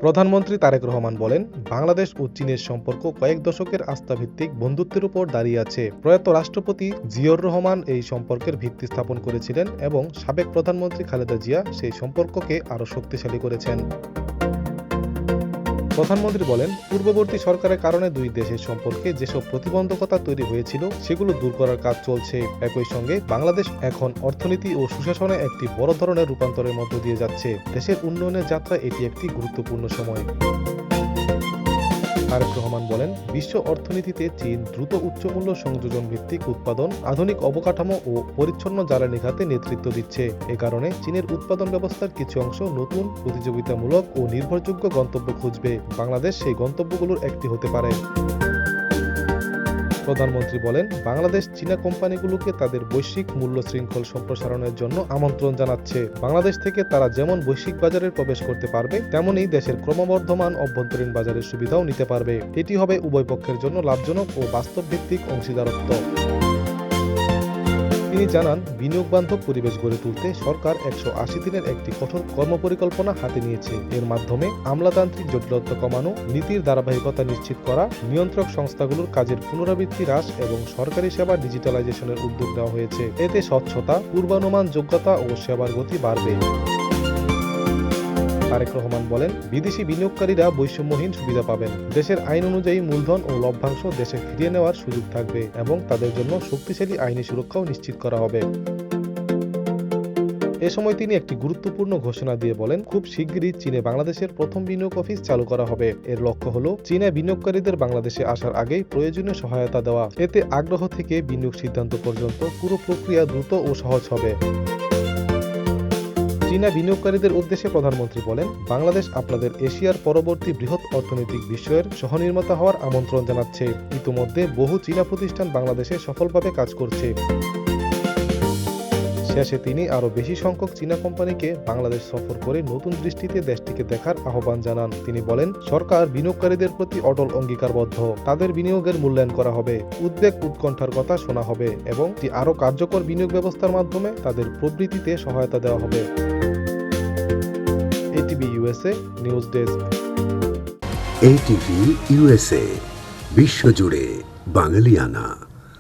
প্রধানমন্ত্রী তারেক রহমান বলেন, বাংলাদেশ ও চীনের সম্পর্ক কয়েক দশকের আস্থাভিত্তিক বন্ধুত্বের উপর দাঁড়িয়ে আছে। প্রয়াত রাষ্ট্রপতি জিয়র রহমান এই সম্পর্কের ভিত্তি স্থাপন করেছিলেন এবং সাবেক প্রধানমন্ত্রী খালেদা জিয়া সেই সম্পর্ককে আরও শক্তিশালী করেছেন। প্রধানমন্ত্রী বলেন, পূর্ববর্তী সরকারের কারণে দুই দেশের সম্পর্কে যেসব প্রতিবন্ধকতা তৈরি হয়েছিল সেগুলো দূর করার কাজ চলছে। একই সঙ্গে বাংলাদেশ এখন অর্থনীতি ও সুশাসনে একটি বড় ধরনের রূপান্তরের মধ্য দিয়ে যাচ্ছে। দেশের উন্নয়নের যাত্রায় এটি একটি গুরুত্বপূর্ণ সময়। তারেক রহমান বলেন, বিশ্ব অর্থনীতিতে চীন দ্রুত উচ্চমূল্য সংযোজন ভিত্তিক উৎপাদন, আধুনিক অবকাঠামো ও পরিচ্ছন্ন জ্বালানি খাতে নেতৃত্ব দিচ্ছে। এ কারণে চীনের উৎপাদন ব্যবস্থার কিছু অংশ নতুন, প্রতিযোগিতামূলক ও নির্ভরযোগ্য গন্তব্য খুঁজবে। বাংলাদেশ সেই গন্তব্যগুলোর একটি হতে পারে। প্রধানমন্ত্রী বলেন, বাংলাদেশ চীনা কোম্পানিগুলোকে তাদের বৈশ্বিক মূল্য শৃঙ্খল সম্প্রসারণের জন্য আমন্ত্রণ জানাচ্ছে। বাংলাদেশ থেকে তারা যেমন বৈশ্বিক বাজারে প্রবেশ করতে পারবে, তেমনই দেশের ক্রমবর্ধমান অভ্যন্তরীণ বাজারের সুবিধাও নিতে পারবে। এটি হবে উভয় পক্ষের জন্য লাভজনক ও বাস্তবভিত্তিক অংশীদারত্ব। তিনি জানান, বিনিয়োগ বান্ধব পরিবেশ গড়ে তুলতে সরকার 180 দিনের একটি কঠোর কর্মপরিকল্পনা হাতে নিয়েছে। এর মাধ্যমে আমলাতান্ত্রিক জটিলতা কমানো, নীতির ধারাবাহিকতা নিশ্চিত করা, নিয়ন্ত্রক সংস্থাগুলোর কাজের পুনরাবৃত্তি হ্রাস এবং সরকারি সেবা ডিজিটালাইজেশনের উদ্যোগ নেওয়া হয়েছে। এতে স্বচ্ছতা, পূর্বানুমান যোগ্যতা ও সেবার গতি বাড়বে। তারেক রহমান বলেন, বিদেশি বিনিয়োগকারীরা বৈষম্যহীন সুবিধা পাবেন। দেশের আইন অনুযায়ী মূলধন ও লভ্যাংশ দেশে ফিরিয়ে নেওয়ার সুযোগ থাকবে এবং তাদের জন্য শক্তিশালী আইনি সুরক্ষাও নিশ্চিত করা হবে। এ সময় তিনি একটি গুরুত্বপূর্ণ ঘোষণা দিয়ে বলেন, খুব শিগগিরই চীনে বাংলাদেশের প্রথম বিনিয়োগ অফিস চালু করা হবে। এর লক্ষ্য হল চীনা বিনিয়োগকারীদের বাংলাদেশে আসার আগেই প্রয়োজনীয় সহায়তা দেওয়া। এতে আগ্রহ থেকে বিনিয়োগ সিদ্ধান্ত পর্যন্ত পুরো প্রক্রিয়া দ্রুত ও সহজ হবে। চীনা বিনিয়োগকারীদের উদ্দেশ্যে প্রধানমন্ত্রী বলেন, বাংলাদেশ আপনাদের এশিয়ার পরবর্তী বৃহৎ অর্থনৈতিক বিশ্বের সহনির্মাতা হওয়ার আমন্ত্রণ জানাচ্ছে। ইতিমধ্যে বহু চীনা প্রতিষ্ঠান বাংলাদেশে সফলভাবে কাজ করছে। শেষে তিনি আরও বেশি সংখ্যক চীনা কোম্পানিকে বাংলাদেশ সফর করে নতুন দৃষ্টিতে দেশটিকে দেখার আহ্বান জানান। তিনি বলেন, সরকার বিনিয়োগকারীদের প্রতি অটল অঙ্গীকারবদ্ধ। তাদের বিনিয়োগের মূল্যায়ন করা হবে, উদ্বেগ উৎকণ্ঠার কথা শোনা হবে এবং আরও কার্যকর বিনিয়োগ ব্যবস্থার মাধ্যমে তাদের প্রবৃদ্ধিতে সহায়তা দেওয়া হবে। ATV USA news desk. ATV USA, বিশ্বজুড়ে বাঙালিয়ানা।